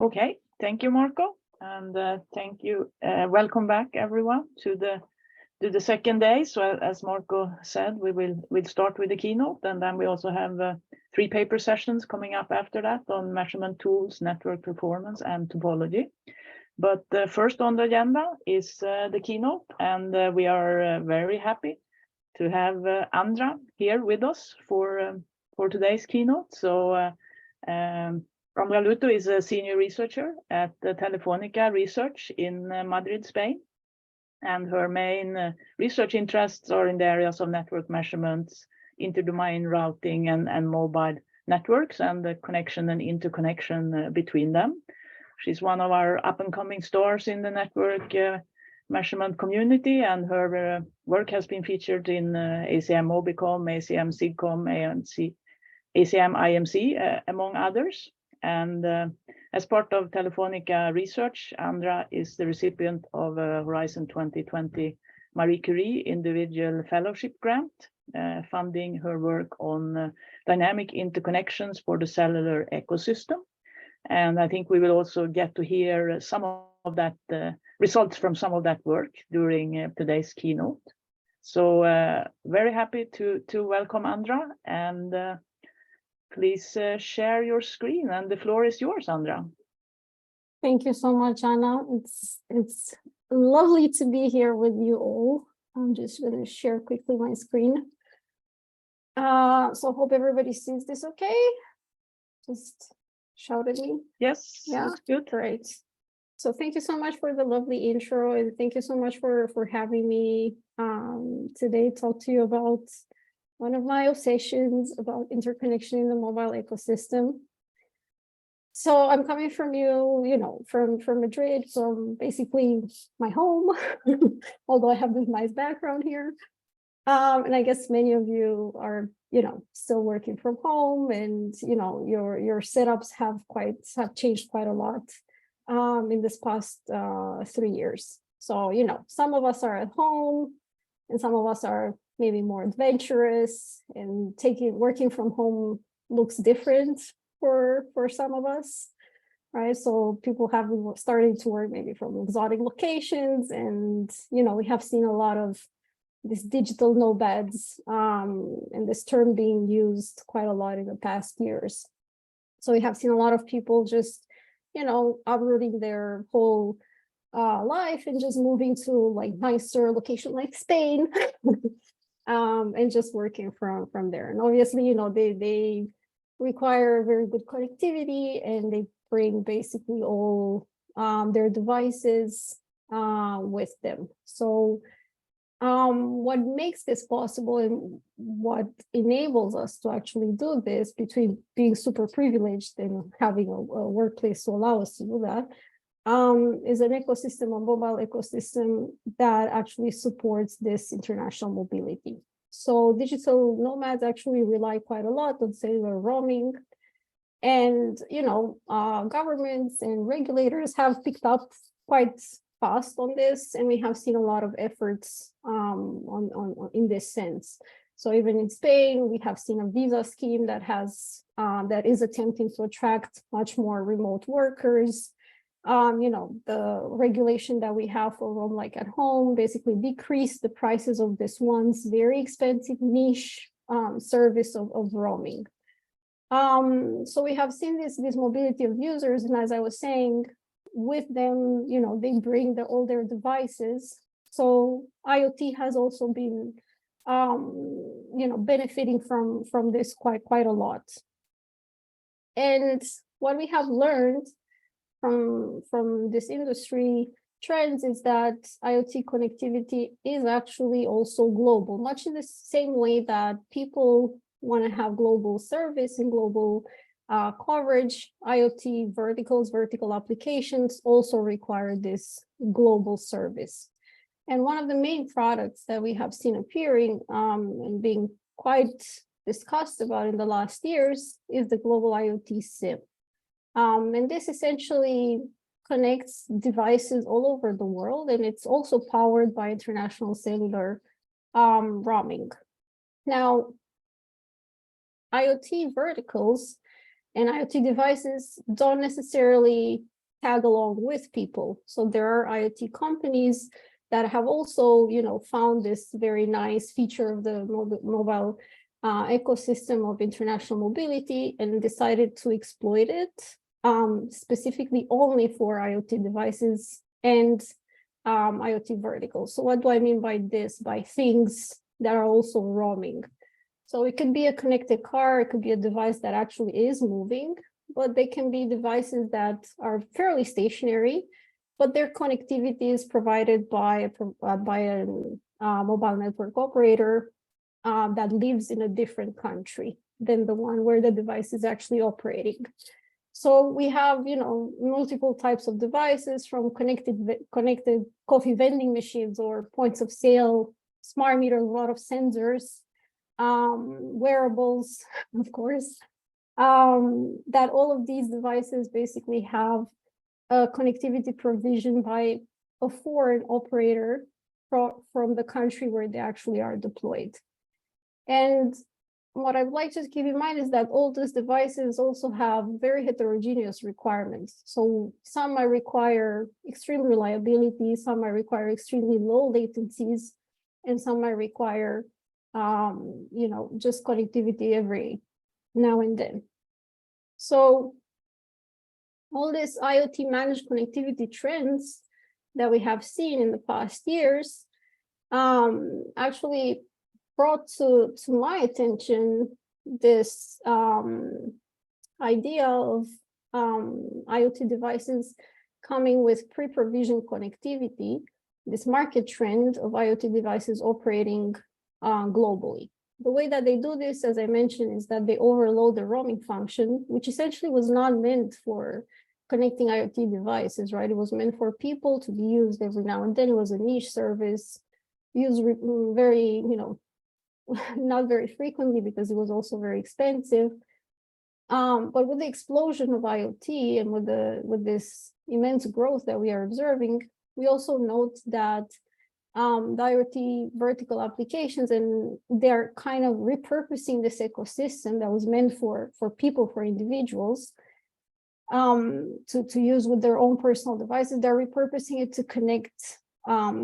Okay, thank you, Marco, and thank you. Welcome back, everyone, to the second day. So as Marco said, we'll start with the keynote, and then we also have 3 paper sessions coming up after that on measurement tools, network performance, and topology. But first on the agenda is the keynote, and we are very happy to have Andra here with us for today's keynote. So Andra Lutu is a senior researcher at the Telefónica Research in Madrid, Spain. And her main research interests are in the areas of network measurements, interdomain routing, and mobile networks, and the connection and interconnection between them. She's one of our up-and-coming stars in the network measurement community, and her work has been featured in ACM Mobicom, ACM Sigcom, ACM IMC, among others. And as part of Telefónica Research, Andra is the recipient of a Horizon 2020 Marie Curie Individual Fellowship Grant, funding her work on dynamic interconnections for the cellular ecosystem. And I think we will also get to hear some of that results from some of that work during today's keynote. So very happy to welcome Andra, and please share your screen, and the floor is yours, Andra. Thank you so much, Anna. It's lovely to be here with you all. I'm just going to share quickly my screen. So hope everybody sees this okay. Just shout at me. Yes, yeah, that's good. Great. So thank you so much for the lovely intro, and thank you so much for having me today talk to you about one of my obsessions about interconnection in the mobile ecosystem. So I'm coming from from Madrid, from basically my home, although I have this nice background here. And I guess many of you are, still working from home, and, your setups have changed quite a lot in this past 3 years. So, some of us are at home, and some of us are maybe more adventurous, and working from home looks different for some of us, right? So people have been starting to work maybe from exotic locations, and we have seen a lot of these digital nomads, and this term being used quite a lot in the past years. So we have seen a lot of people just uprooting their whole life and just moving to like nicer location like Spain. And just working from there. And obviously, they require very good connectivity, and they bring basically all their devices with them. So what makes this possible, and what enables us to actually do this, between being super privileged and having a workplace to allow us to do that, is an ecosystem, a mobile ecosystem that actually supports this international mobility. So digital nomads actually rely quite a lot on cellular roaming, and governments and regulators have picked up quite fast on this, and we have seen a lot of efforts in this sense. So even in Spain, we have seen a visa scheme that is attempting to attract much more remote workers. The regulation that we have for Roam Like at Home basically decreased the prices of this once very expensive niche service of roaming. So we have seen this mobility of users, and as I was saying, with them, they bring all their devices. So IoT has also been, benefiting from this quite a lot. And what we have learned from this industry trends is that IoT connectivity is actually also global, much in the same way that people want to have global service and global coverage. IoT vertical applications also require this global service. And one of the main products that we have seen appearing and being quite discussed about in the last years is the global IoT SIM. And this essentially connects devices all over the world, and it's also powered by international cellular roaming. Now, IoT verticals And IoT devices don't necessarily tag along with people. So there are IoT companies that have also, found this very nice feature of the mobile ecosystem of international mobility and decided to exploit it specifically only for IoT devices and IoT verticals. So what do I mean by this? By things that are also roaming. So it could be a connected car, it could be a device that actually is moving, but they can be devices that are fairly stationary, but their connectivity is provided by a mobile network operator that lives in a different country than the one where the device is actually operating. So we have, multiple types of devices, from connected coffee vending machines or points of sale, smart meters, a lot of sensors, wearables, of course, that all of these devices basically have a connectivity provision by a foreign operator from the country where they actually are deployed. And what I'd like to keep in mind is that all these devices also have very heterogeneous requirements. So some might require extreme reliability, some might require extremely low latencies, and some might require just connectivity every now and then. So all these IoT managed connectivity trends that we have seen in the past years actually brought to my attention this idea of IoT devices coming with pre-provisioned connectivity, this market trend of IoT devices operating globally. The way that they do this, as I mentioned, is that they overload the roaming function, which essentially was not meant for connecting IoT devices, right? It was meant for people to be used every now and then. It was a niche service, used very, not very frequently because it was also very expensive. But with the explosion of IoT and with this immense growth that we are observing, we also note that the IoT vertical applications, and they're kind of repurposing this ecosystem that was meant for people, for individuals, to use with their own personal devices. They're repurposing it to connect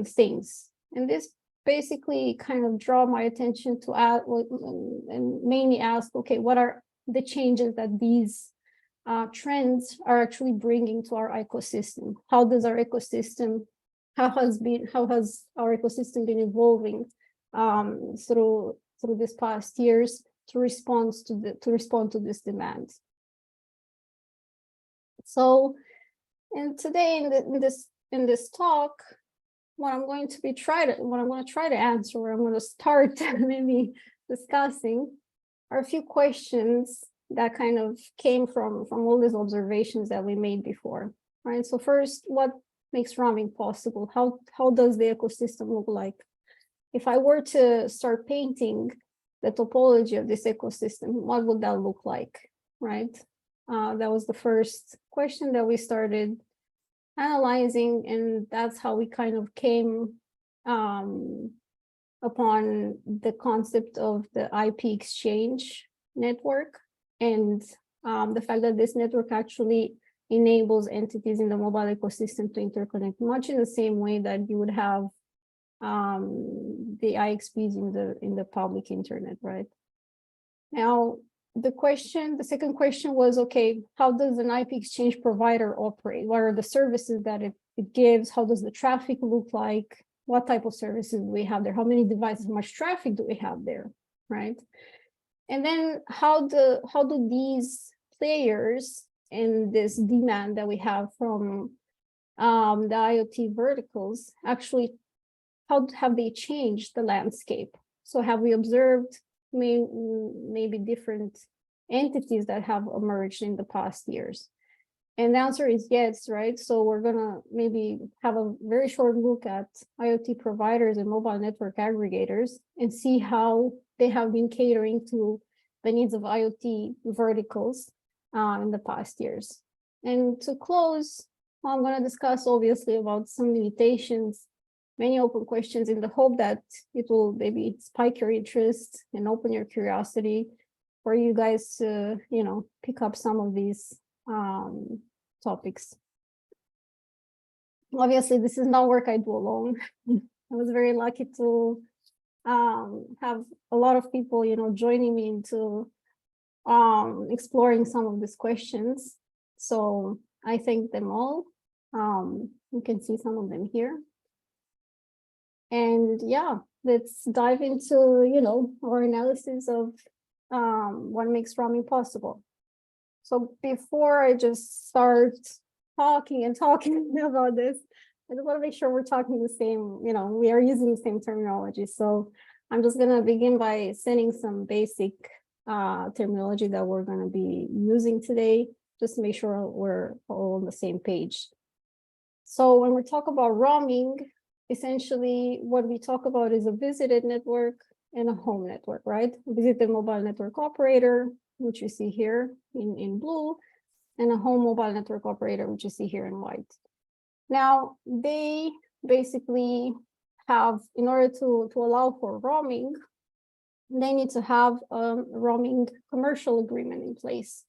things. And this basically kind of draw my attention to and mainly ask, okay, what are the changes that these trends are actually bringing to our ecosystem? How has our ecosystem been evolving through this past years to respond to this demand? So, and today in this talk, what I'm going to try to answer, or I'm going to start maybe discussing, are a few questions that kind of came from all these observations that we made before, right? So first, what makes roaming possible? How does the ecosystem look like? If I were to start painting the topology of this ecosystem, what would that look like, right? That was the first question that we started analyzing, and that's how we kind of came upon the concept of the IP exchange network, and the fact that this network actually enables entities in the mobile ecosystem to interconnect much in the same way that you would have the IXPs in the public internet, right? Now, the second question was, okay, how does an IP exchange provider operate? What are the services that it gives? How does the traffic look like? What type of services do we have there? How many devices, how much traffic do we have there, right? And then how do these players and this demand that we have from the IoT verticals actually, how have they changed the landscape? So have we observed maybe different entities that have emerged in the past years? And the answer is yes, right? So we're gonna maybe have a very short look at IoT providers and mobile network aggregators and see how they have been catering to the needs of IoT verticals in the past years. And to close, I'm gonna discuss obviously about some limitations, many open questions, in the hope that it will maybe spike your interest and open your curiosity for you guys to, pick up some of these topics. Obviously, this is not work I do alone. I was very lucky to have a lot of people, joining me into exploring some of these questions. So I thank them all. You can see some of them here. And yeah, let's dive into, our analysis of what makes roaming possible. So before I just start talking about this, I just want to make sure we're talking the same, we are using the same terminology. So I'm just going to begin by setting some basic terminology that we're going to be using today, just to make sure we're all on the same page. So when we talk about roaming, essentially what we talk about is a visited network and a home network, right? Visited mobile network operator, which you see here in blue, and a home mobile network operator, which you see here in white. Now, they basically have, in order to allow for roaming, they need to have a roaming commercial agreement in place,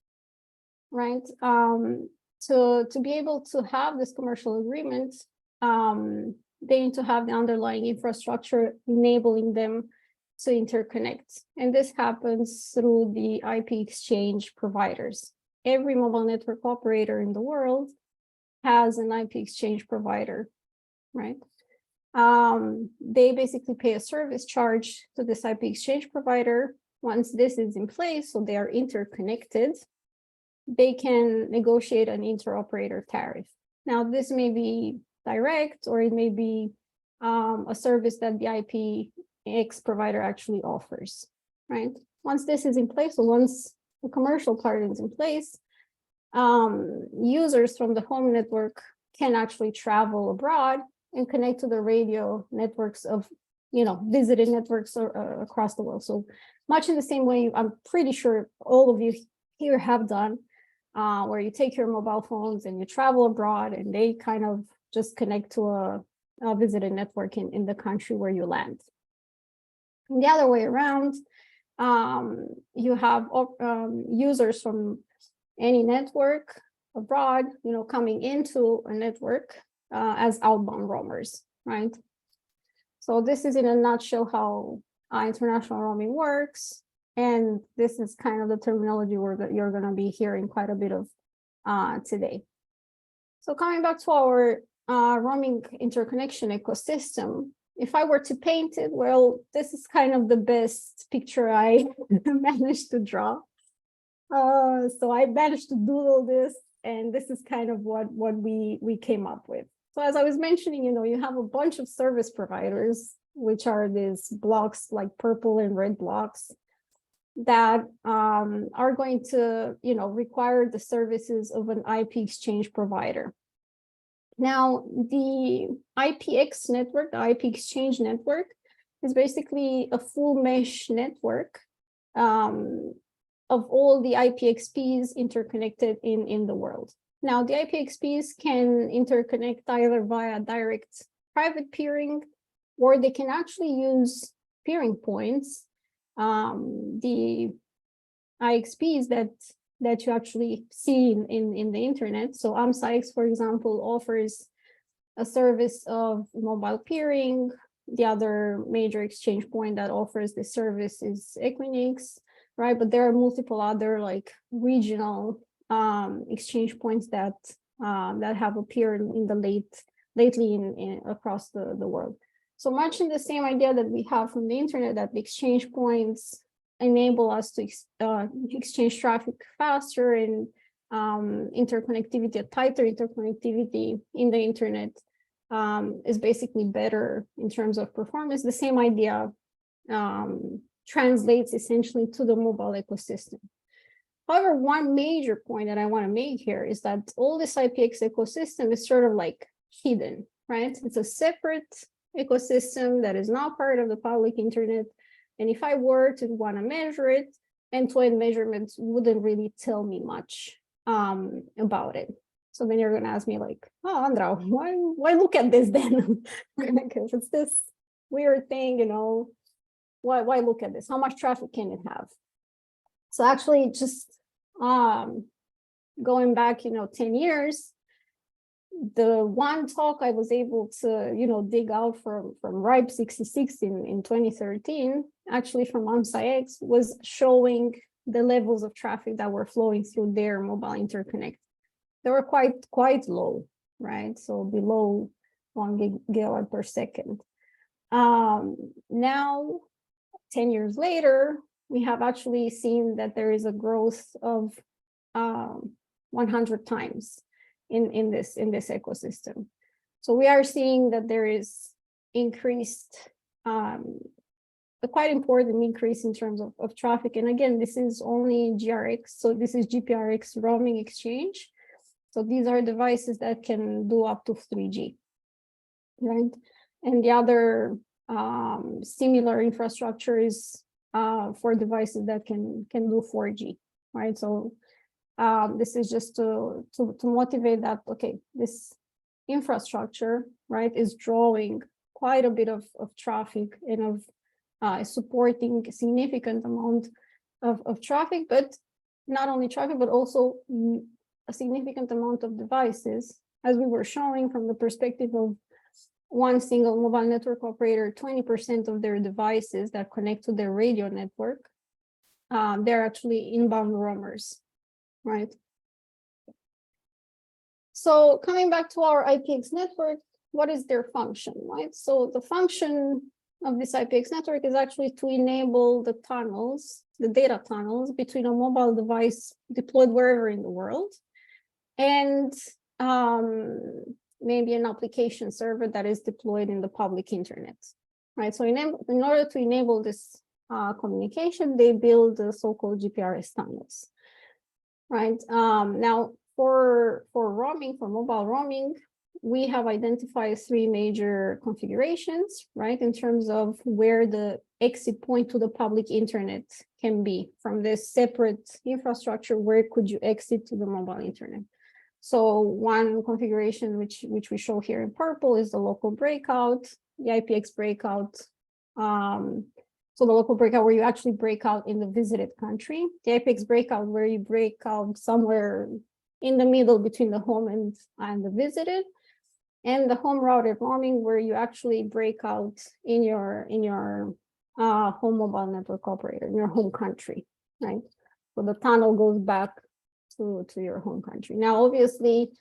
right? To be able to have this commercial agreement, they need to have the underlying infrastructure enabling them to interconnect. And this happens through the IP exchange providers. Every mobile network operator in the world has an IP exchange provider, right? They basically pay a service charge to this IP exchange provider. Once this is in place, so they are interconnected, they can negotiate an interoperator tariff. Now, this may be direct, or it may be a service that the IPX provider actually offers, right? Once this is in place, so once the commercial part is in place, users from the home network can actually travel abroad and connect to the radio networks of, visited networks across the world. So much in the same way, I'm pretty sure all of you here have done, where you take your mobile phones and you travel abroad, and they kind of just connect to a visited network in the country where you land. And the other way around, you have users from any network abroad, coming into a network as outbound roamers, right? So this is in a nutshell how international roaming works. And this is kind of the terminology you're going to be hearing quite a bit of today. So coming back to our roaming interconnection ecosystem, if I were to paint it, well, this is kind of the best picture I managed to draw. So I managed to doodle this, and this is kind of what we came up with. So as I was mentioning, you have a bunch of service providers, which are these blocks, like purple and red blocks, that are going to, require the services of an IP exchange provider. Now, the IPX network, the IP exchange network, is basically a full mesh network of all the IPXPs interconnected in the world. Now, the IPXPs can interconnect either via direct private peering, or they can actually use peering points. The IXPs that you actually see in the internet. So AMSIX, for example, offers a service of mobile peering. The other major exchange point that offers this service is Equinix, right? But there are multiple other like regional exchange points that have appeared lately across the world. So much in the same idea that we have from the internet, that the exchange points enable us to exchange traffic faster, and interconnectivity, tighter interconnectivity in the internet is basically better in terms of performance. The same idea translates essentially to the mobile ecosystem. However, one major point that I want to make here is that all this IPX ecosystem is sort of like hidden, right? It's a separate ecosystem that is not part of the public internet. And if I were to want to measure it, end-to-end measurements wouldn't really tell me much about it. So then you're going to ask me like, oh, Andra, why look at this then? Because it's this weird thing, why look at this? How much traffic can it have? So actually just going back, 10 years, the one talk I was able to, dig out from RIPE 66 in 2013, actually from AMSA-X, was showing the levels of traffic that were flowing through their mobile interconnect. They were quite low, right? So below 1 gigawatt per second. Now, 10 years later, we have actually seen that there is a growth of 100 times in this ecosystem. So we are seeing that there is increased, a quite important increase in terms of traffic. And again, this is only GRX. So this is GPRX roaming exchange. So these are devices that can do up to 3G, right? And the other similar infrastructure is for devices that can do 4G, right? So this is just to motivate that, okay, this infrastructure, right, is drawing quite a bit of traffic and of supporting a significant amount of traffic, but not only traffic, but also a significant amount of devices, as we were showing from the perspective of one single mobile network operator, 20% of their devices that connect to their radio network, they're actually inbound roamers, right? So coming back to our IPX network, what is their function, right? So the function of this IPX network is actually to enable the tunnels, the data tunnels between a mobile device deployed wherever in the world and maybe an application server that is deployed in the public internet, right? So in order to enable this communication, they build the so-called GPRS tunnels, right? Now, for roaming, for mobile roaming, we have identified 3 major configurations, right? In terms of where the exit point to the public internet can be from this separate infrastructure, where could you exit to the mobile internet? So one configuration, which we show here in purple, is the local breakout, the IPX breakout. So the local breakout where you actually break out in the visited country, the IPX breakout where you break out somewhere in the middle between the home and the visited, and the home routed roaming where you actually break out in your home mobile network operator, in your home country, right? So the tunnel goes back to your home country. Now, obviously,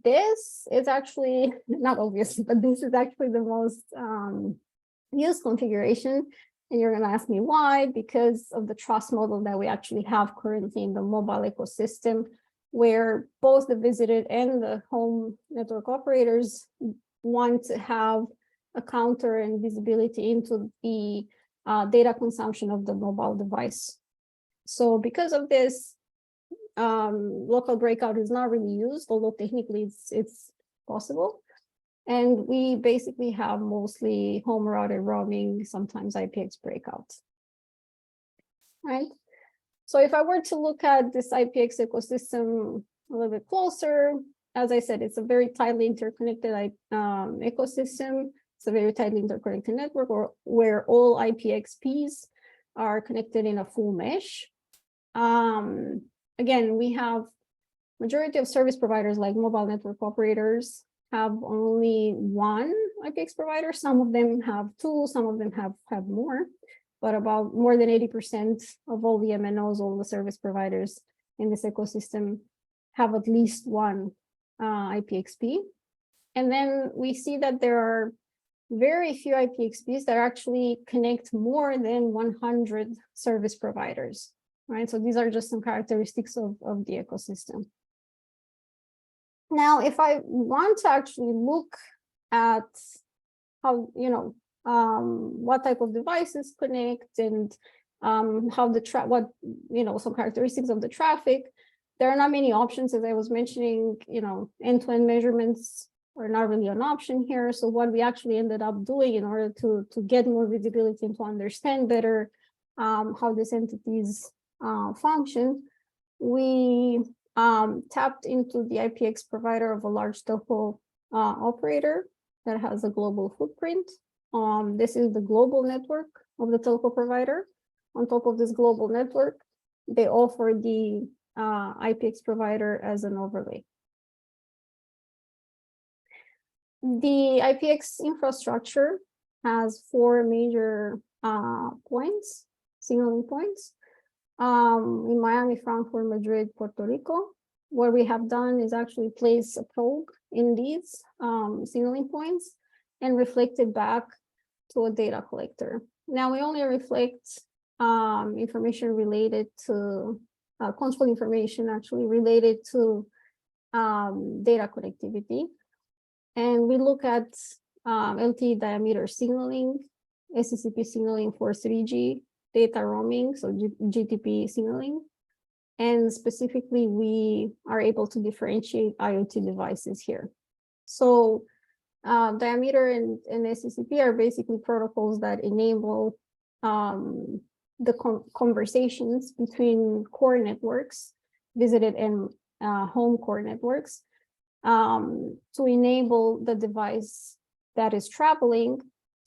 this is actually, not obvious, but this is actually the most used configuration. And you're going to ask me why, because of the trust model that we actually have currently in the mobile ecosystem, where both the visited and the home network operators want to have a counter and visibility into the data consumption of the mobile device. So because of this, local breakout is not really used, although technically it's possible. And we basically have mostly home routed roaming, sometimes IPX breakouts, right? So if I were to look at this IPX ecosystem a little bit closer, as I said, it's a very tightly interconnected ecosystem. It's a very tightly interconnected network where all IPXPs are connected in a full mesh. Again, we have majority of service providers like mobile network operators have only one IPX provider. Some of them have 2, some of them have more, but about more than 80% of all the MNOs, all the service providers in this ecosystem have at least one IPXP. And then we see that there are very few IPXPs that actually connect more than 100 service providers, right? So these are just some characteristics of the ecosystem. Now, if I want to actually look at how, what type of devices connect and how some characteristics of the traffic, there are not many options. As I was mentioning, end-to-end measurements are not really an option here. So what we actually ended up doing in order to get more visibility and to understand better how these entities function, we tapped into the IPX provider of a large telco operator that has a global footprint. This is the global network of the telco provider. On top of this global network, they offer the IPX provider as an overlay. The IPX infrastructure has 4 major points, signaling points, in Miami, Frankfurt, Madrid, Puerto Rico. What we have done is actually place a probe in these signaling points and reflect it back to a data collector. Now we only reflect information related to control information actually related to data connectivity. And we look at LTE diameter signaling, SCCP signaling for 3G, data roaming, so GTP signaling. And specifically, we are able to differentiate IoT devices here. So diameter and SCCP are basically protocols that enable the conversations between core networks, visited and home core networks, to enable the device that is traveling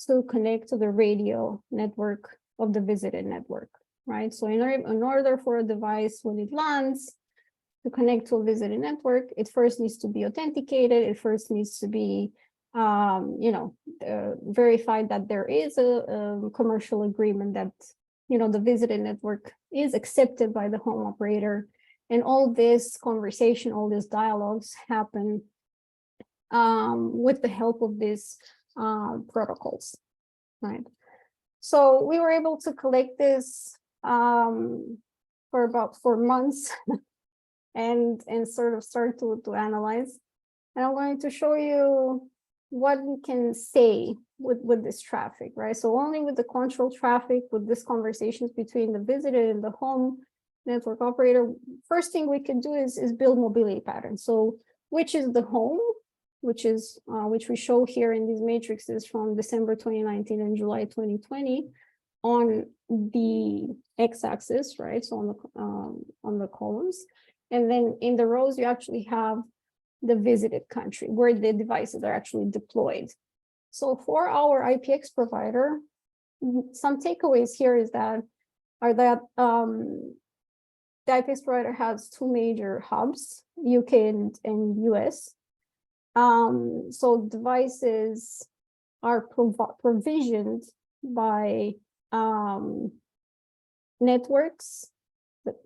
to connect to the radio network of the visited network, right? So in order for a device, when it lands, to connect to a visited network, it first needs to be authenticated. It first needs to be, verified that there is a commercial agreement that, the visited network is accepted by the home operator. And all this conversation, all these dialogues happen with the help of these protocols, right? So we were able to collect this for about 4 months and sort of start to analyze. And I'm going to show you what we can say with this traffic, right? So only with the control traffic, with these conversations between the visitor and the home network operator, first thing we can do is build mobility patterns. So which is the home, which we show here in these matrices from December 2019 and July 2020 on the x-axis, right? So on the columns. And then in the rows, you actually have the visited country where the devices are actually deployed. So for our IPX provider, some takeaways here are that the IPX provider has 2 major hubs, UK and US. So devices are provisioned by networks,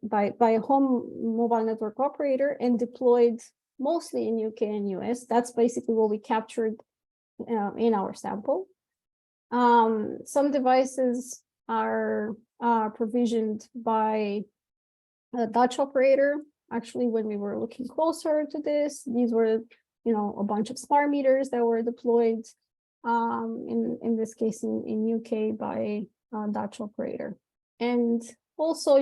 by a home mobile network operator and deployed mostly in UK and US. That's basically what we captured in our sample. Some devices are provisioned by a Dutch operator. Actually, when we were looking closer to this, these were, a bunch of smart meters that were deployed in this case in UK by a Dutch operator. And also,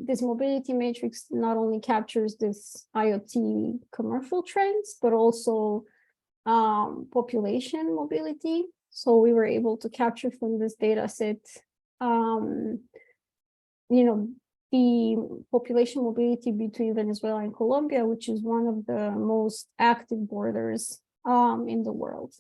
this mobility matrix not only captures this IoT commercial trends, but also population mobility. So we were able to capture from this data set, the population mobility between Venezuela and Colombia, which is one of the most active borders in the world.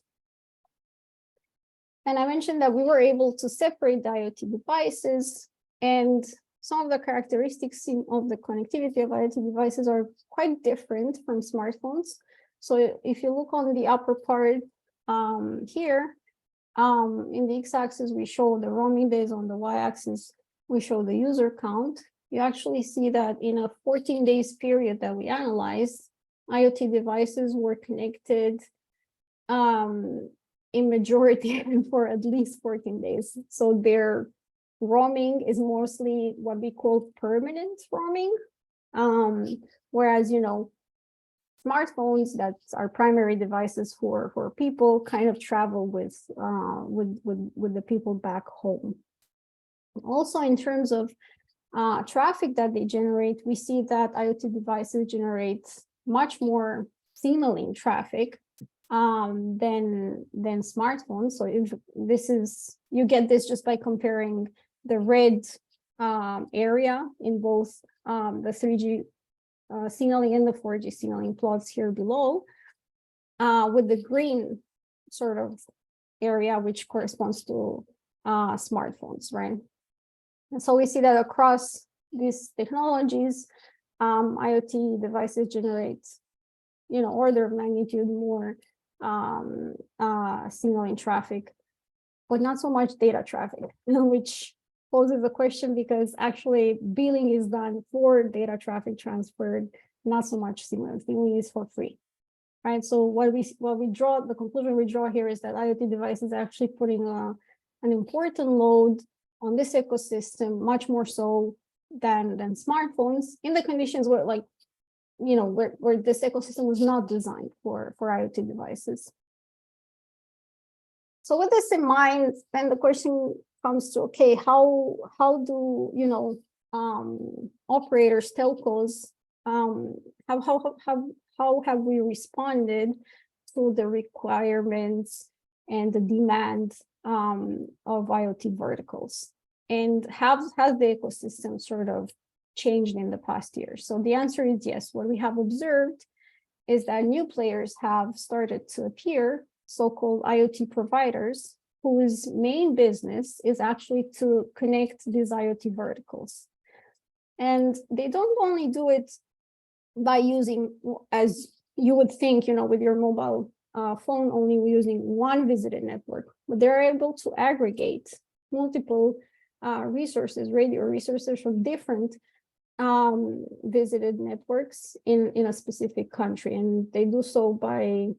And I mentioned that we were able to separate the IoT devices, and some of the characteristics of the connectivity of IoT devices are quite different from smartphones. So if you look on the upper part here, in the x-axis, we show the roaming days. On the y-axis, we show the user count. You actually see that in a 14 days period that we analyzed, IoT devices were connected in majority for at least 14 days. So their roaming is mostly what we call permanent roaming. Whereas, smartphones that are primary devices for people kind of travel with the people back home. Also, in terms of traffic that they generate, we see that IoT devices generate much more signaling traffic than smartphones. So if this is, you get this just by comparing the red area in both the 3G signaling and the 4G signaling plots here below, with the green sort of area, which corresponds to smartphones, right? And so we see that across these technologies, IoT devices generate, order of magnitude more signaling traffic, but not so much data traffic, which poses a question because actually billing is done for data traffic transferred, not so much signaling. Signaling is for free, right? So the conclusion we draw here is that IoT devices are actually putting an important load on this ecosystem, much more so than smartphones, in the conditions where, like, where this ecosystem was not designed for IoT devices. So with this in mind, then the question comes to, okay, how do operators, telcos, how have we responded to the requirements and the demand of IoT verticals, and has the ecosystem sort of changed in the past year? So the answer is yes. What we have observed is that new players have started to appear, so-called IoT providers, whose main business is actually to connect these IoT verticals. And they don't only do it by using, as you would think, with your mobile phone, only using one visited network, but they're able to aggregate multiple resources, radio resources from different visited networks in a specific country. And they do so by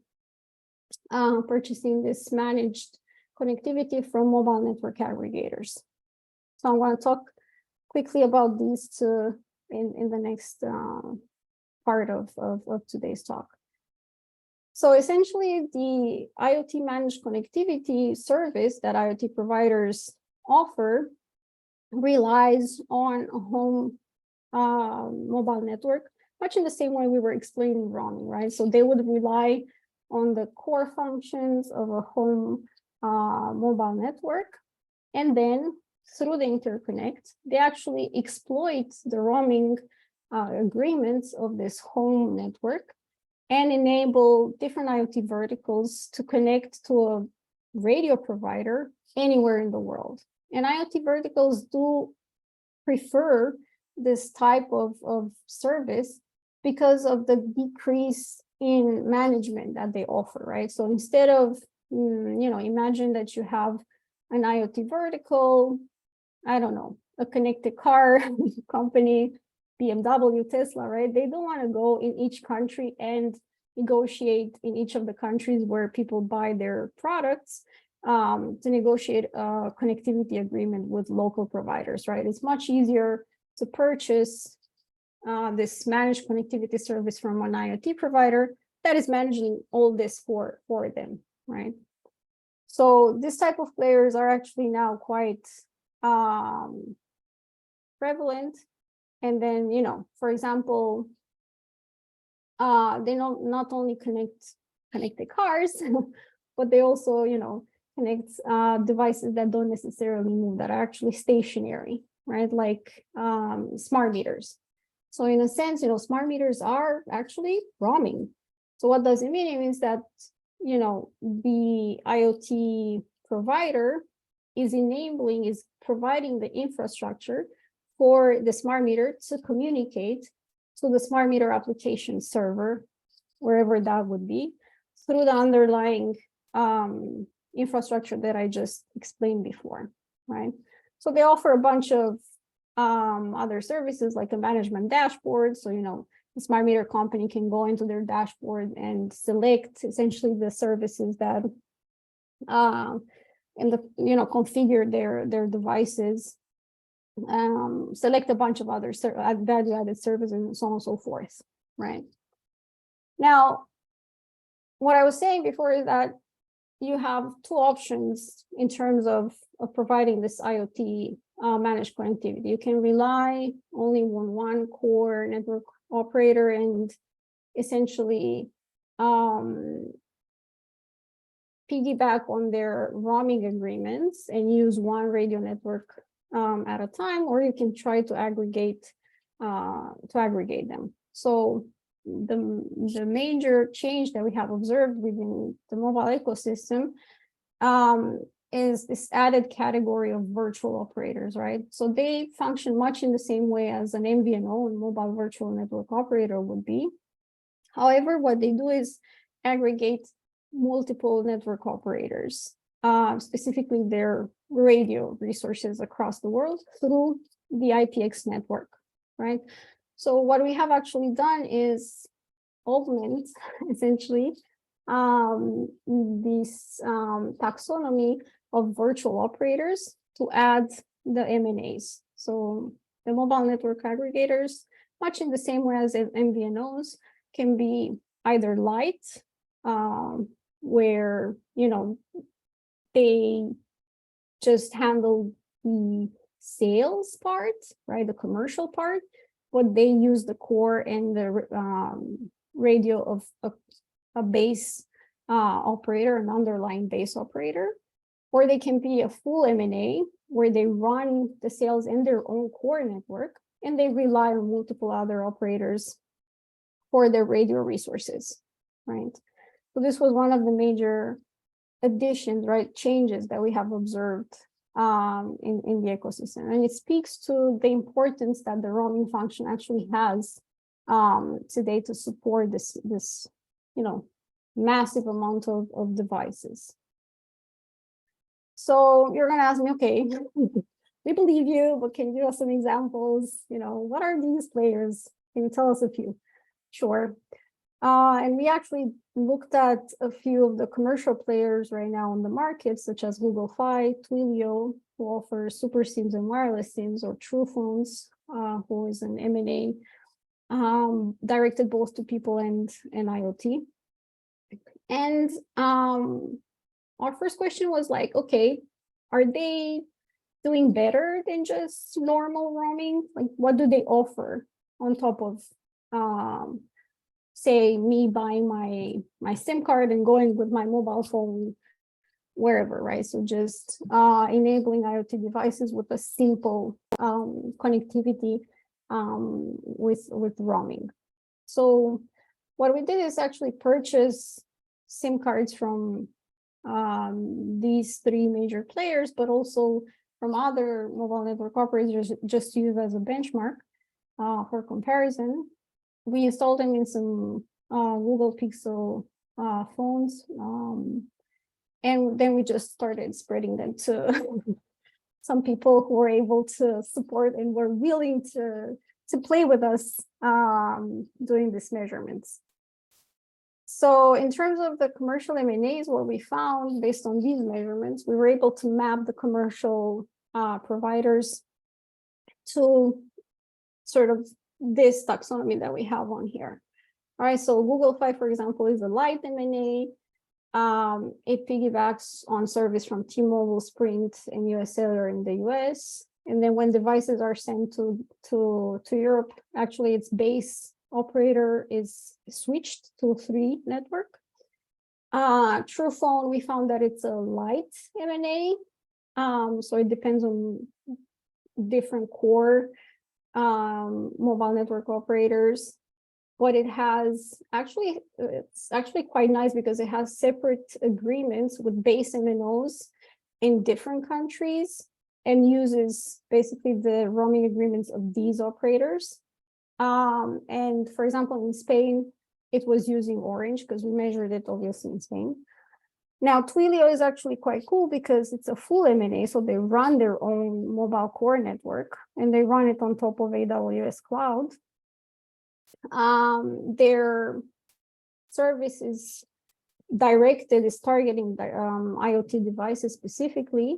purchasing this managed connectivity from mobile network aggregators. So I'm going to talk quickly about these two in the next part of today's talk. So essentially, the IoT managed connectivity service that IoT providers offer relies on a home mobile network, much in the same way we were explaining roaming, right? So they would rely on the core functions of a home mobile network, and then through the interconnect, they actually exploit the roaming agreements of this home network and enable different IoT verticals to connect to a radio provider anywhere in the world. And IoT verticals do prefer this type of service because of the decrease in management that they offer, right? So instead of, imagine that you have an IoT vertical, I don't know, a connected car company, BMW, Tesla, right? They don't want to go in each country and negotiate in each of the countries where people buy their products to negotiate a connectivity agreement with local providers, right? It's much easier to purchase this managed connectivity service from an IoT provider that is managing all this for them, right? So this type of players are actually now quite prevalent. And then, for example, they not only connect the cars, but they also, connect devices that don't necessarily move, that are actually stationary, right? Like smart meters. So in a sense, smart meters are actually roaming. So what does it mean? It means that, the IoT provider is providing the infrastructure for the smart meter to communicate to the smart meter application server, wherever that would be, through the underlying infrastructure that I just explained before, right? So they offer a bunch of other services like a management dashboard. So, the smart meter company can go into their dashboard and select essentially the services that configure their devices, select a bunch of other value-added services, and so on and so forth, right? Now, what I was saying before is that you have two options in terms of providing this IoT managed connectivity. You can rely only on one core network operator and essentially piggyback on their roaming agreements and use one radio network at a time, or you can try to aggregate them. So the major change that we have observed within the mobile ecosystem is this added category of virtual operators, right? So they function much in the same way as an MVNO, and mobile virtual network operator, would be. However, what they do is aggregate multiple network operators, specifically their radio resources across the world through the IPX network, right? So what we have actually done is augment, essentially, this taxonomy of virtual operators to add the MNAs. So the mobile network aggregators, much in the same way as MVNOs, can be either light, where, you know, they just handle the sales part, right, the commercial part, but they use the core and the radio of a base operator, an underlying base operator. Or they can be a full MNA, where they run the sales in their own core network, and they rely on multiple other operators for their radio resources, right? So this was one of the major additions, right, changes that we have observed in the ecosystem. And it speaks to the importance that the roaming function actually has today to support this, you know, massive amount of devices. So you're going to ask me, okay, we believe you, but can you give us some examples? You know, what are these players? Can you tell us a few? Sure. And we actually looked at a few of the commercial players right now on the market, such as Google Fi, Twilio, who offers super SIMs and wireless SIMs, or True Phones, who is an M&A directed both to people and IoT. And our first question was like, okay, are they doing better than just normal roaming? Like, what do they offer on top of, say, me buying my SIM card and going with my mobile phone wherever, right? So just enabling IoT devices with a simple connectivity with roaming. So what we did is actually purchase SIM cards from these three major players, but also from other mobile network operators, just to use as a benchmark for comparison. We installed them in some Google Pixel phones, and then we just started spreading them to some people who were able to support and were willing to play with us doing these measurements. So in terms of the commercial MNAs, what we found based on these measurements, we were able to map the commercial providers to sort of this taxonomy that we have on here. All right, so Google Fi, for example, is a light MNA. It piggybacks on service from T-Mobile, Sprint, and US Cellular in the US. And then when devices are sent to Europe, actually its base operator is switched to 3 network. True Phone, we found that it's a light MNA. So it depends on different core mobile network operators. But it has it's actually quite nice because it has separate agreements with base MNOs in different countries and uses basically the roaming agreements of these operators. And for example, in Spain, it was using Orange because we measured it obviously in Spain. Now, Twilio is actually quite cool because it's a full MNA, so they run their own mobile core network and they run it on top of AWS Cloud. Their service is targeting IoT devices specifically.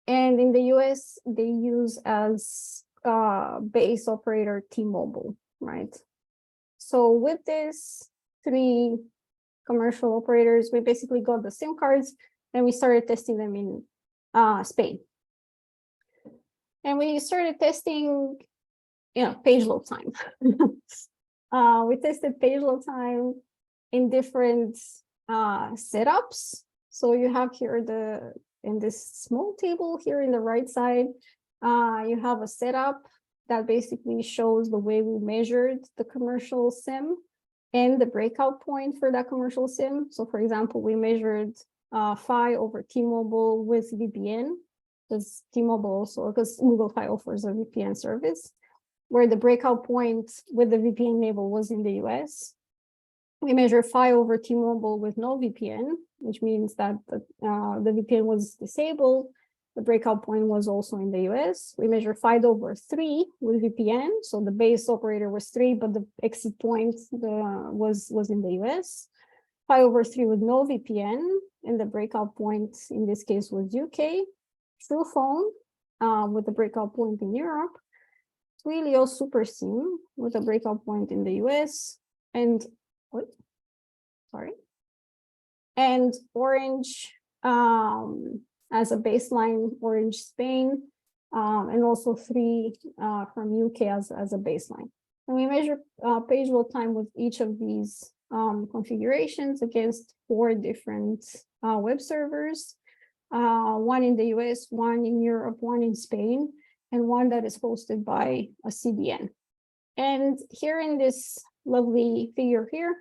And in the US, they use as base operator T-Mobile, right? So with this 3 commercial operators, we basically got the SIM cards and we started testing them in Spain. And we started testing, page load time. We tested page load time in different setups. So you have here in this small table here in the right side, you have a setup that basically shows the way we measured the commercial SIM and the breakout point for that commercial SIM. So for example, we measured Fi over T-Mobile with VPN, because T-Mobile also, because Google Fi offers a VPN service, where the breakout point with the VPN label was in the US. We measure Fi over T-Mobile with no VPN, which means that the VPN was disabled. The breakout point was also in the US. We measure Fi over 3 with VPN. So the base operator was 3, but the exit point was in the US. Fi over 3 with no VPN, and the breakout point in this case was UK. True Phone with the breakout point in Europe. Twilio Super SIM with a breakout point in the US. And and Orange as a baseline, Orange Spain, and also 3 from UK as a baseline. And we measure page load time with each of these configurations against 4 different web servers, 1 in the US, 1 in Europe, 1 in Spain, and 1 that is hosted by a CDN. And here in this lovely figure here,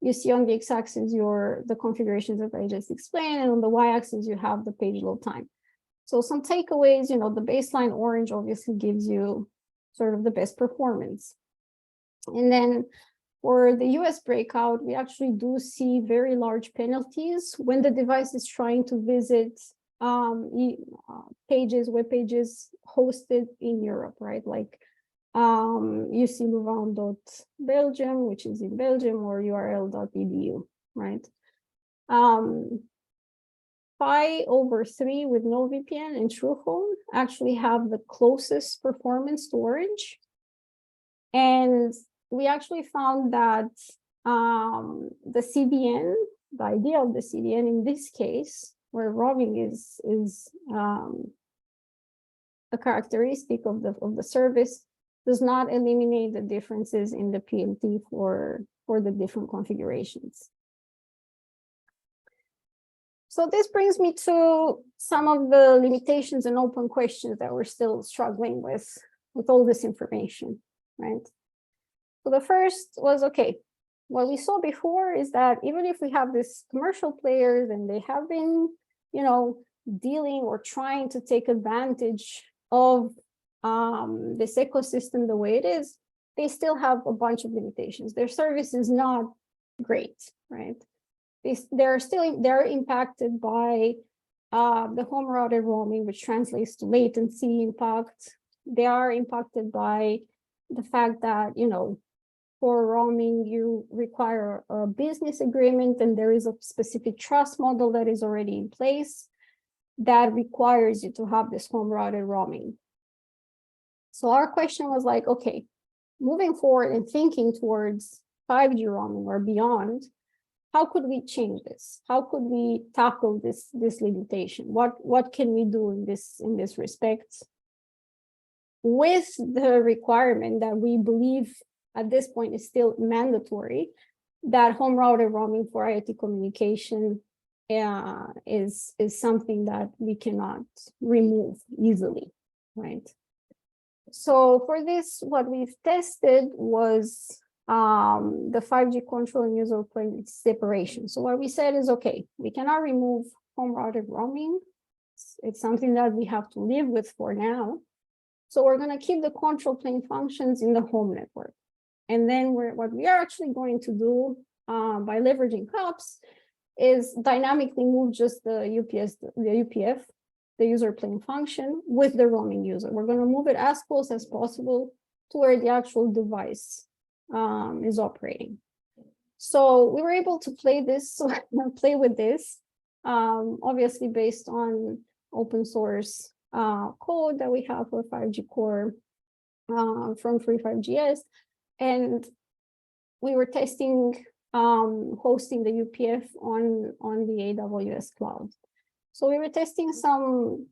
you see on the x-axis the configurations that I just explained, and on the y-axis you have the page load time. So some takeaways, the baseline Orange obviously gives you sort of the best performance. And then for the US breakout, we actually do see very large penalties when the device is trying to visit web pages hosted in Europe, right? Like you see Louvain.Belgium, which is in Belgium, or url.edu, right? Fi over 3 with no VPN and TruePhone actually have the closest performance to Orange. And we actually found that the CDN, the idea of the CDN in this case, where roaming is a characteristic of the service, does not eliminate the differences in the PLT for the different configurations. So this brings me to some of the limitations and open questions that we're still struggling with all this information, right? So the first was, okay, what we saw before is that even if we have these commercial players and they have been, dealing or trying to take advantage of this ecosystem the way it is, they still have a bunch of limitations. Their service is not great, right? They're impacted by the home routed roaming, which translates to latency impact. They are impacted by the fact that, for roaming, you require a business agreement, and there is a specific trust model that is already in place that requires you to have this home routed roaming. So our question was like, okay, moving forward and thinking towards 5G roaming or beyond, how could we change this? How could we tackle this limitation? What can we do in this respect, with the requirement that we believe at this point is still mandatory, that home routed roaming for IoT communication is something that we cannot remove easily, right? So for this, what we've tested was the 5G control and user plane separation. So what we said is, okay, we cannot remove home routed roaming. It's something that we have to live with for now. So we're going to keep the control plane functions in the home network. And then what we are actually going to do by leveraging CUPS is dynamically move just the UPF, the user plane function, with the roaming user. We're going to move it as close as possible to where the actual device is operating. So we were able to play with this, obviously based on open source code that we have for 5G Core from Free5GS. And we were testing hosting the UPF on the AWS cloud. So we were testing some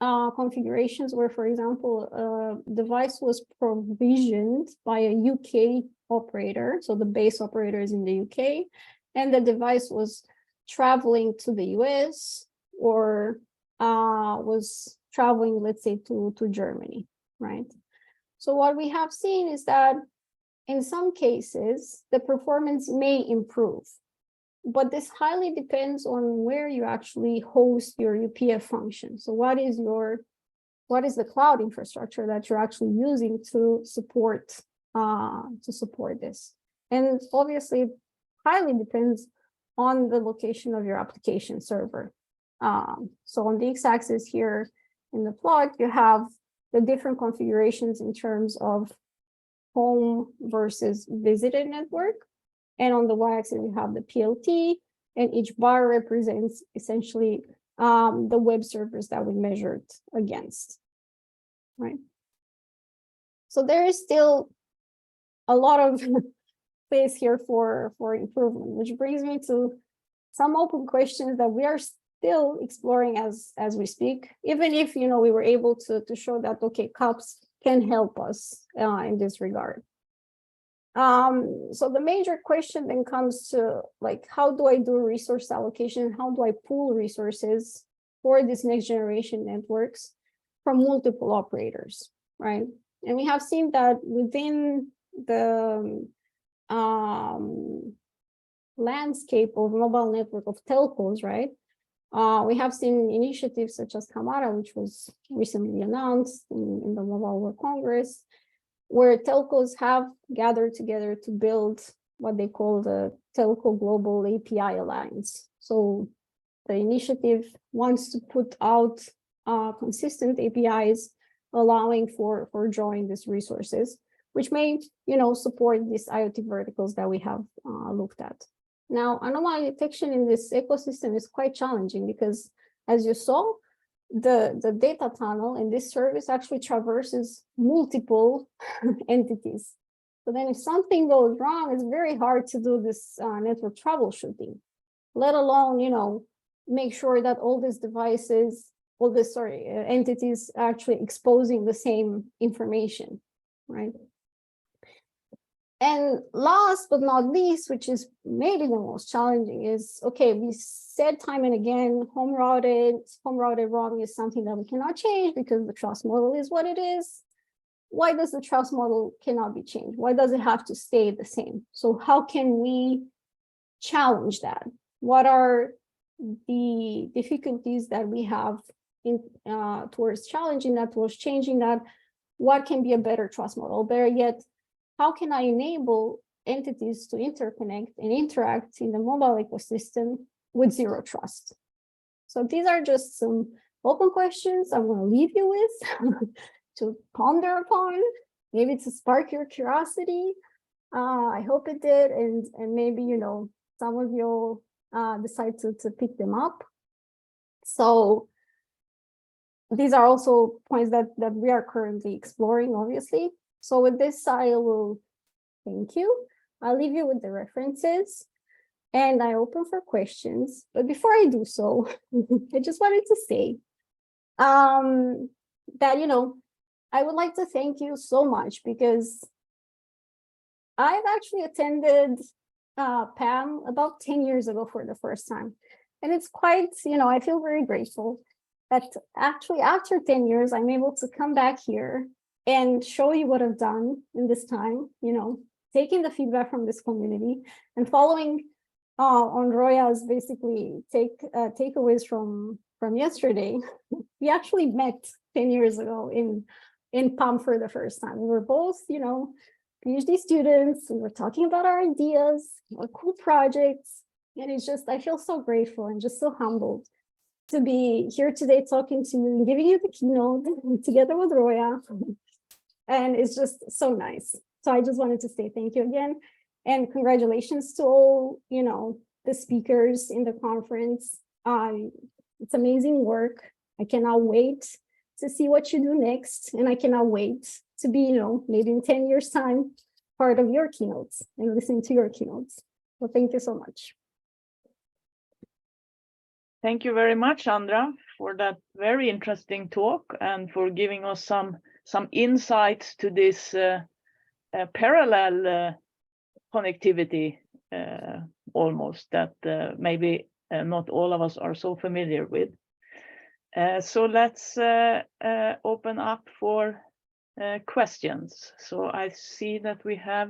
configurations where, for example, a device was provisioned by a UK operator. So the base operator is in the UK, and the device was traveling to the US or was traveling, let's say, to Germany, right? So what we have seen is that in some cases, the performance may improve but this highly depends on where you actually host your UPF function. So what is the cloud infrastructure that you're actually using to support this? And obviously, it highly depends on the location of your application server. So on the x-axis here in the plot, you have the different configurations in terms of home versus visited network. And on the y-axis, you have the PLT, and each bar represents essentially the web servers that we measured against, right? So there is still a lot of space here for improvement, which brings me to some open questions that we are still exploring as we speak, even if, you know, we were able to show that, okay, CUPS can help us in this regard. So the major question then comes to, like, how do I do resource allocation? How do I pool resources for these next generation networks from multiple operators, right? And we have seen that within the landscape of mobile network of telcos, right? We have seen initiatives such as Camara, which was recently announced in the Mobile World Congress, where telcos have gathered together to build what they call the Telco Global API Alliance. So the initiative wants to put out consistent APIs allowing for drawing these resources, which may, you know, support these IoT verticals that we have looked at. Now, anomaly detection in this ecosystem is quite challenging because, as you saw, the data tunnel in this service actually traverses multiple entities. So then if something goes wrong, it's very hard to do this network troubleshooting, let alone, you know, make sure that all these devices, entities actually exposing the same information, right? And last but not least, which is maybe the most challenging, is, okay, we said time and again, home routed wrong is something that we cannot change because the trust model is what it is. Why does the trust model cannot be changed? Why does it have to stay the same? So how can we challenge that? What are the difficulties that we have in towards challenging that, towards changing that? What can be a better trust model? Better yet, how can I enable entities to interconnect and interact in the mobile ecosystem with zero trust? So these are just some open questions I'm going to leave you with to ponder upon, maybe to spark your curiosity. I hope it did, and maybe, you know, some of you decide to pick them up. So these are also points that we are currently exploring, obviously. So with this, I will thank you. I'll leave you with the references, and I open for questions. But before I do so, I just wanted to say that, you know, I would like to thank you so much, because I've actually attended PAM about 10 years ago for the first time. And it's quite, you know, I feel very grateful that actually after 10 years, I'm able to come back here and show you what I've done in this time, you know, taking the feedback from this community and following on Roya's basically takeaways from yesterday. We actually met 10 years ago in PAM for the first time. We were both, you know, PhD students. We were talking about our ideas, our cool projects. And it's just, I feel so grateful and just so humbled to be here today talking to you and giving you the keynote together with Roya. And it's just so nice. So I just wanted to say thank you again. And congratulations to all, you know, the speakers in the conference. It's amazing work. I cannot wait to see what you do next. And I cannot wait to be, you know, maybe in 10 years' time, part of your keynotes and listen to your keynotes. So thank you so much. Thank you very much, Andra, for that very interesting talk and for giving us some insights to this parallel connectivity almost that maybe not all of us are so familiar with. So let's open up for questions. So I see that we have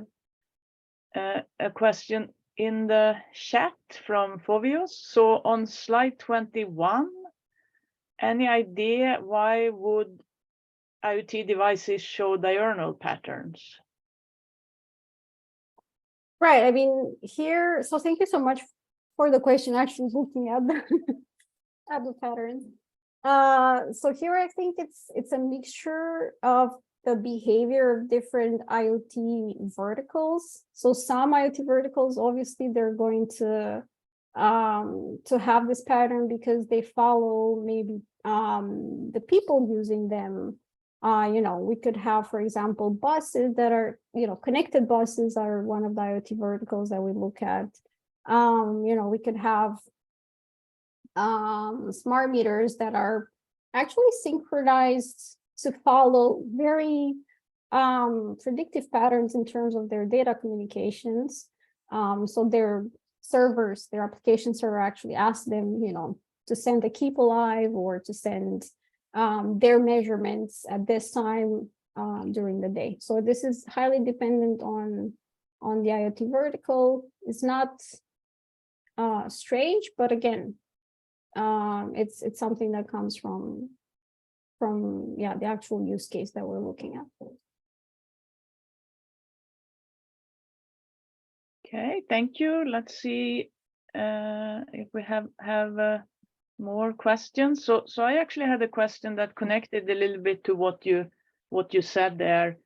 a question in the chat from Fovius. So on slide 21, any idea why would IoT devices show diurnal patterns? Right. I mean, here, so thank you so much for the question, actually looking at the, at the patterns. So here I think it's a mixture of the behavior of different IoT verticals. So some IoT verticals, obviously, they're going to have this pattern because they follow maybe the people using them. We could have, for example, buses that are, connected buses are one of the IoT verticals that we look at. We could have smart meters that are actually synchronized to follow very predictive patterns in terms of their data communications. So their servers, their application server actually ask them, to send a keep alive or to send their measurements at this time during the day. So this is highly dependent on the IoT vertical. It's not strange, but again, it's something that comes from the actual use case that we're looking at. Okay, thank you. Let's see if we have more questions. So I actually had a question that connected a little bit to what you said there.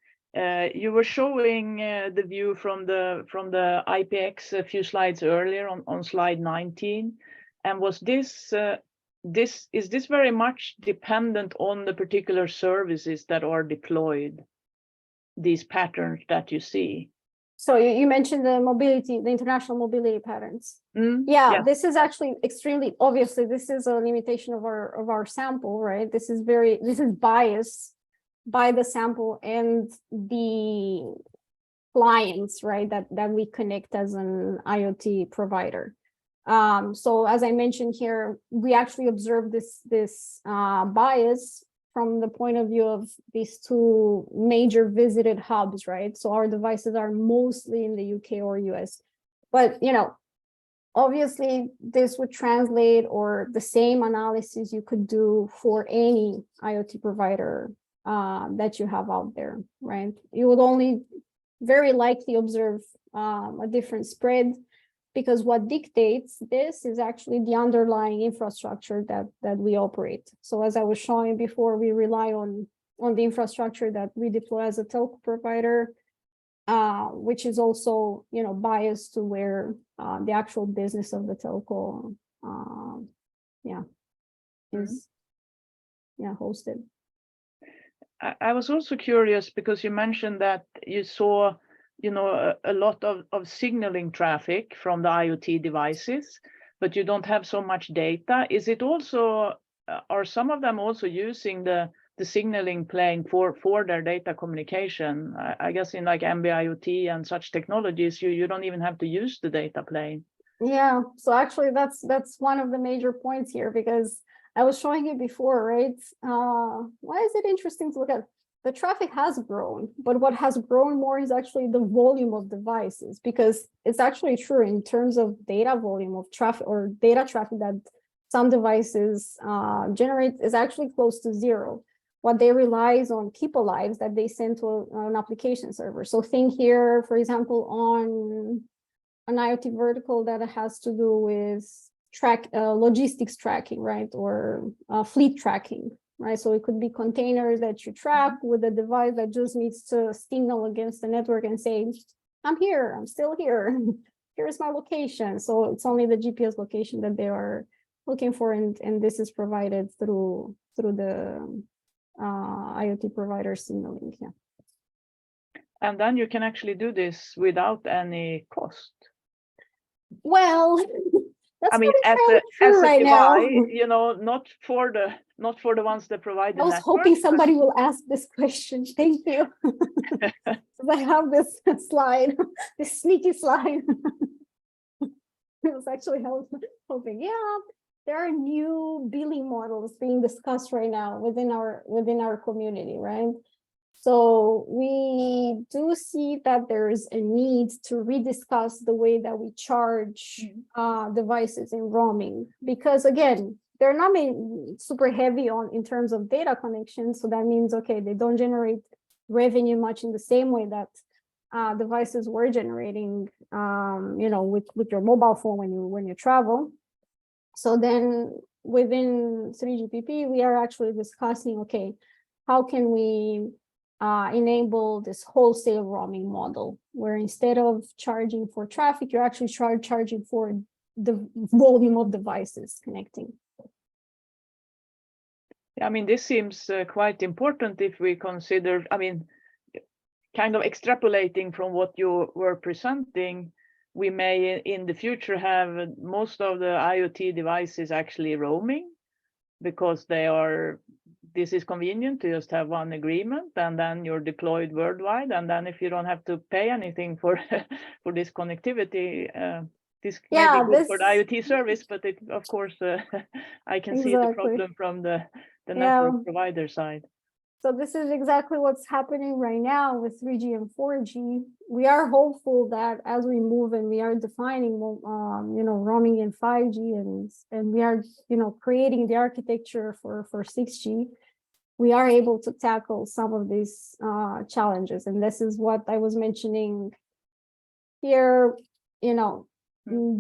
You were showing the view from the IPX a few slides earlier on slide 19, and was this is this very much dependent on the particular services that are deployed, these patterns that you see? So you mentioned the mobility, the international mobility patterns. Yeah. This is actually extremely, obviously, this is a limitation of our sample, right? This is biased by the sample and the clients, right, that we connect as an IoT provider. So as I mentioned here, we actually observe this bias from the point of view of these two major visited hubs, right? So our devices are mostly in the UK or US, but obviously this would translate, or the same analysis you could do for any IoT provider that you have out there, right? You would only very likely observe a different spread, because what dictates this is actually the underlying infrastructure that we operate. So as I was showing before, we rely on the infrastructure that we deploy as a telco provider, which is also, biased to where the actual business of the telco, is, hosted. I was also curious because you mentioned that you saw, a lot of signaling traffic from the IoT devices, but you don't have so much data. Is it also, are some of them also using the signaling plane for their data communication? I guess in like MB-IoT and such technologies, you don't even have to use the data plane. Yeah, so actually that's one of the major points here, because I was showing you before, right? Why is it interesting to look at? The traffic has grown, but what has grown more is actually the volume of devices, because it's actually true in terms of data volume of traffic, or data traffic that some devices generate is actually close to zero. What they rely is on keep alives that they send to an application server. So think here, for example, on an IoT vertical that has to do with logistics tracking, right? Or fleet tracking, right? So it could be containers that you track with a device that just needs to signal against the network and say, I'm here, I'm still here. Here's my location. So it's only the GPS location that they are looking for, and this is provided through the IoT provider signaling. Yeah. And then you can actually do this without any cost. Well, that's, I mean, as a right device, now. not for the ones that provide the I was network, hoping somebody will ask this question. Thank you. I have this slide, this sneaky slide. It was actually hoping. Yeah, there are new billing models being discussed right now within our community, right? So we do see that there's a need to rediscuss the way that we charge devices in roaming, because again, they're not super heavy on in terms of data connections. So that means, okay, they don't generate revenue much in the same way that devices were generating, with your mobile phone when you travel. So then within 3GPP, we are actually discussing, okay, how can we enable this wholesale roaming model, where instead of charging for traffic, you're actually charging for the volume of devices connecting. I mean, this seems quite important if we consider, I mean, kind of extrapolating from what you were presenting, we may in the future have most of the IoT devices actually roaming, because this is convenient to just have one agreement, and then you're deployed worldwide. And then if you don't have to pay anything for for this connectivity, this may be good for the IoT service, but it, of course, I can see the problem from the network provider side. So this is exactly what's happening right now with 3G and 4G. We are hopeful that as we move and we are defining, roaming in 5G, and we are, creating the architecture for 6G, we are able to tackle some of these challenges. And this is what I was mentioning here,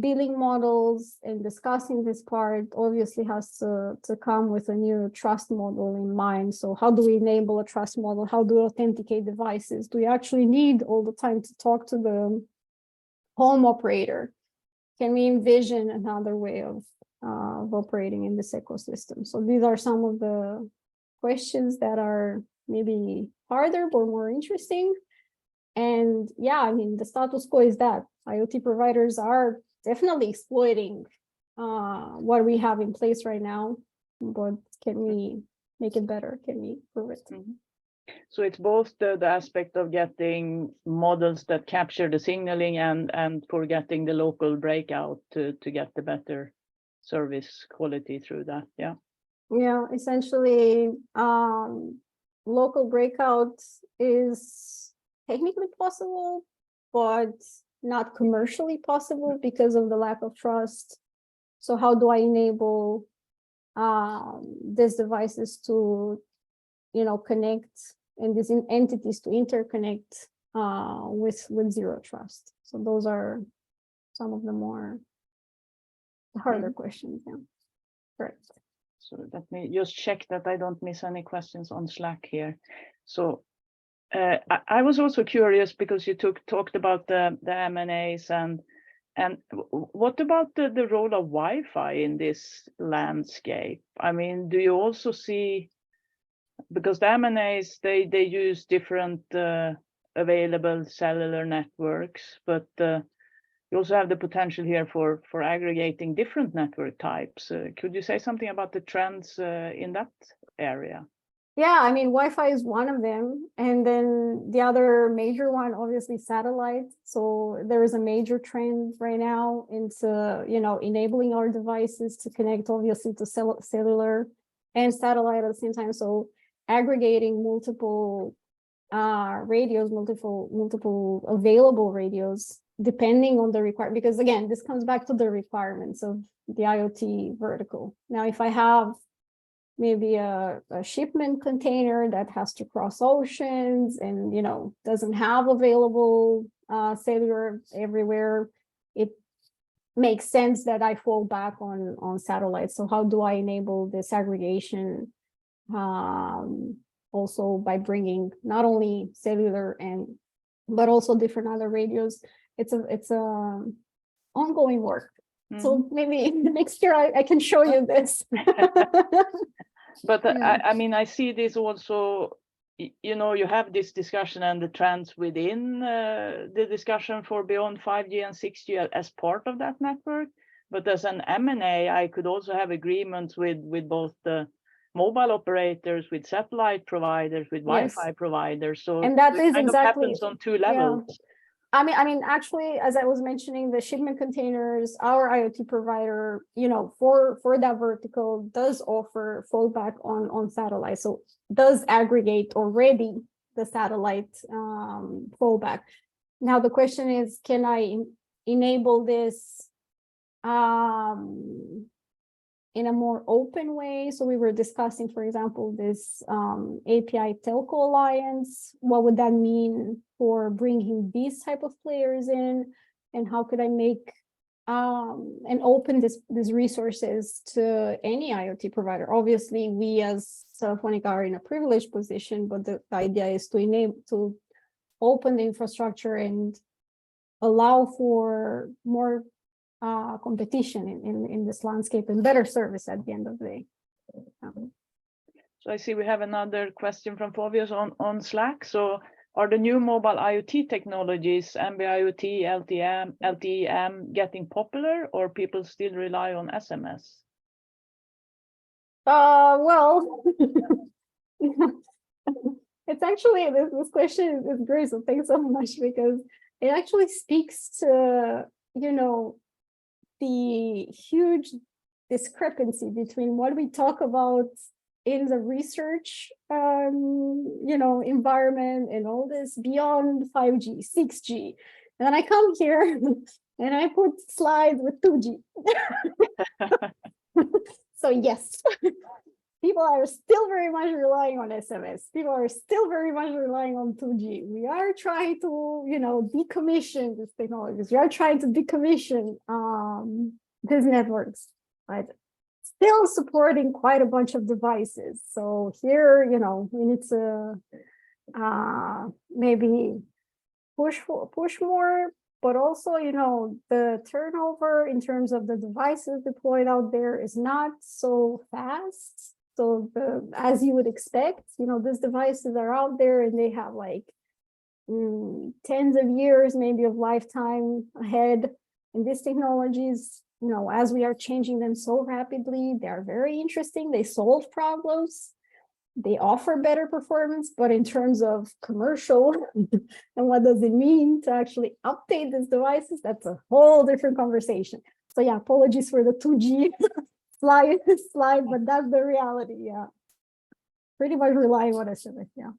billing models and discussing this part obviously has to come with a new trust model in mind. So how do we enable a trust model? How do we authenticate devices? Do we actually need all the time to talk to the home operator? Can we envision another way of operating in this ecosystem? So these are some of the questions that are maybe harder but more interesting. And yeah, I mean, the status quo is that IoT providers are definitely exploiting what we have in place right now, but can we make it better? Can we improve it? Mm-hmm. So it's both the aspect of getting models that capture the signaling and for getting the local breakout to get the better service quality through that. Yeah. Yeah, essentially, local breakout is technically possible, but not commercially possible because of the lack of trust. So how do I enable these devices to, connect, and these entities to interconnect with zero trust? So those are some of the more harder questions. Yeah, correct. So let me just check that I don't miss any questions on Slack here. So I was also curious because you talked about the M&As and what about the role of Wi-Fi in this landscape? I mean, do you also see, because the M&As they use different available cellular networks, but you also have the potential here for aggregating different network types. Could you say something about the trends in that area? Yeah, I mean, Wi-Fi is one of them. And then the other major one, obviously, satellite. So there is a major trend right now into, enabling our devices to connect, obviously, to cellular and satellite at the same time. So aggregating multiple radios, multiple available radios, depending on the requirement. Because again, this comes back to the requirements of the IoT vertical. Now, if I have maybe a shipment container that has to cross oceans and doesn't have available cellular everywhere, it makes sense that I fall back on satellites. So how do I enable this aggregation also by bringing not only cellular but also different other radios? It's a ongoing work. Mm-hmm. So maybe next year I can show you this. But I mean, I see this also, you have this discussion and the trends within the discussion for beyond 5G and 6G as part of that network. But as an M&A, I could also have agreements with both the mobile operators, with satellite providers, with Wi-Fi providers. So and that is kind exactly of happens on two levels. Yeah. I mean, actually, as I was mentioning, the shipment containers, our IoT provider, for that vertical does offer fallback on satellite. So does aggregate already the satellite fallback. Now the question is, can I enable this in a more open way? So we were discussing, for example, this API Telco Alliance. What would that mean for bringing these type of players in? And how could I make and open these resources to any IoT provider? Obviously, we as Telefónica are in a privileged position, but the idea is to open the infrastructure and allow for more competition in this landscape and better service at the end of the day. So I see we have another question from Fovius on Slack. So are the new mobile IoT technologies, MB-IoT, LTE-M, getting popular, or people still rely on SMS? Well, it's actually, this question is great, so thanks so much, because it actually speaks to, you know, the huge discrepancy between what we talk about in the research, you know, environment and all this beyond 5G, 6G. And then I come here and I put slides with 2G. So yes, people are still very much relying on SMS. People are still very much relying on 2G. We are trying to, you know, decommission these technologies. We are trying to decommission these networks, but still supporting quite a bunch of devices. So here, you know, we need to maybe push more, but also, you know, the turnover in terms of the devices deployed out there is not so fast. So as you would expect, you know, these devices are out there and they have like tens of years maybe of lifetime ahead. And these technologies, you know, as we are changing them so rapidly, they are very interesting. They solve problems. They offer better performance, but in terms of commercial and what does it mean to actually update these devices, that's a whole different conversation. So yeah, apologies for the 2G slide, but that's the reality. Yeah, pretty much relying on SMS. Yeah.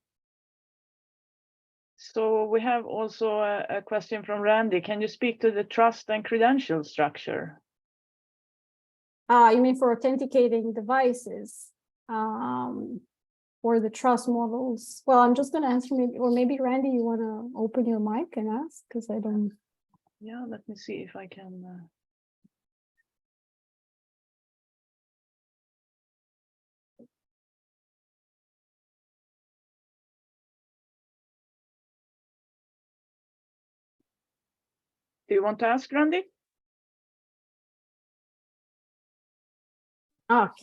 So we have also a question from Randy. Can you speak to the trust and credential structure? You mean for authenticating devices, or the trust models? Well, I'm just going to answer, maybe Randy, you want to open your mic and ask, because I don't. Yeah, let me see if I can. Do you want to ask, Randy?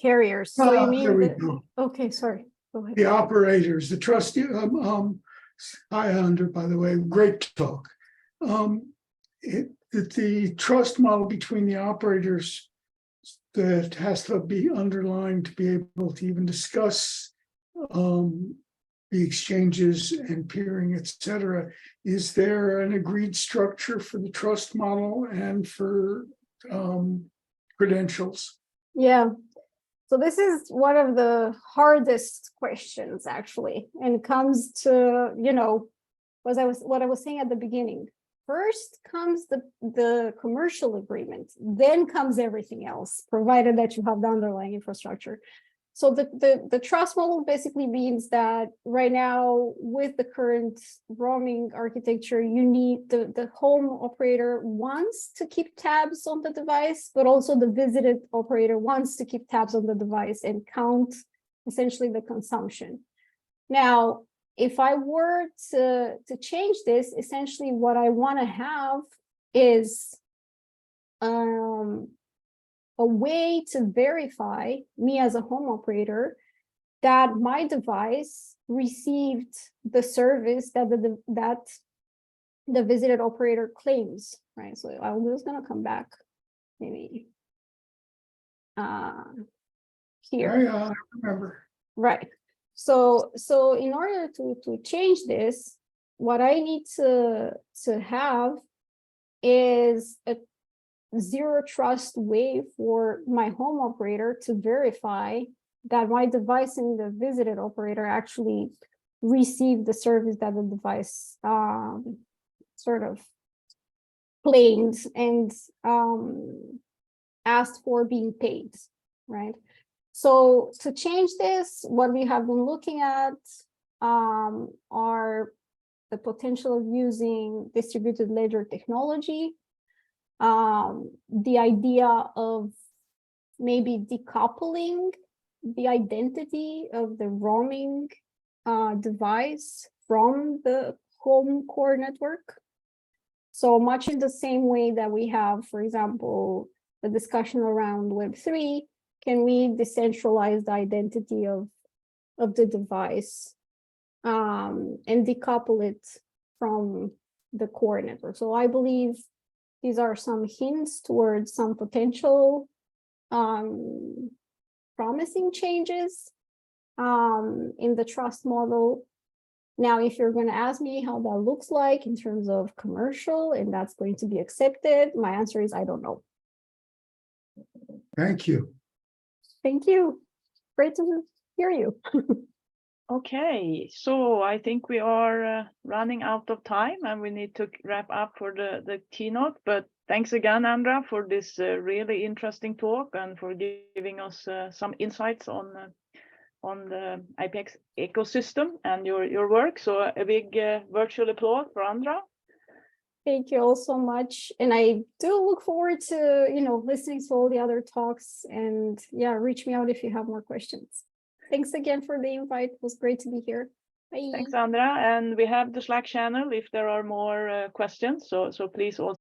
Carriers. So you mean there we go. Okay, sorry. Go ahead. The operators, the trustee. Hi, Andra, by the way, great talk. The trust model between the operators that has to be underlined to be able to even discuss the exchanges and peering, etc. Is there an agreed structure for the trust model and for credentials? Yeah. So this is one of the hardest questions, actually, and it comes to, you know, what I was saying at the beginning. First comes the commercial agreement, then comes everything else, provided that you have the underlying infrastructure. So the trust model basically means that right now, with the current roaming architecture, you need the home operator wants to keep tabs on the device, but also the visited operator wants to keep tabs on the device and count essentially the consumption. Now, if I were to change this, essentially what I want to have is a way to verify me as a home operator that my device received the service that the visited operator claims, right? So I'm just gonna come back maybe here. I remember. Right. So in order to change this, what I need to have is a zero trust way for my home operator to verify that my device and the visited operator actually receive the service that the device sort of claimed and asked for being paid, right? So to change this, what we have been looking at are the potential of using distributed ledger technology, the idea of maybe decoupling the identity of the roaming device from the home core network. So much in the same way that we have, for example, the discussion around Web3, can we decentralize the identity of the device and decouple it from the core network? So I believe these are some hints towards some potential promising changes in the trust model. Now, if you're going to ask me how that looks like in terms of commercial and that's going to be accepted, my answer is I don't know. Thank you. Thank you. Great to hear you. Okay, so I think we are running out of time and we need to wrap up for the keynote. But thanks again, Andra, for this really interesting talk and for giving us some insights on the IPX ecosystem and your work. So a big virtual applause for Andra. Thank you all so much. And I do look forward to, listening to all the other talks, and yeah, reach me out if you have more questions. Thanks again for the invite. It was great to be here. Bye. Thanks, Andra. And we have the Slack channel if there are more questions. So please also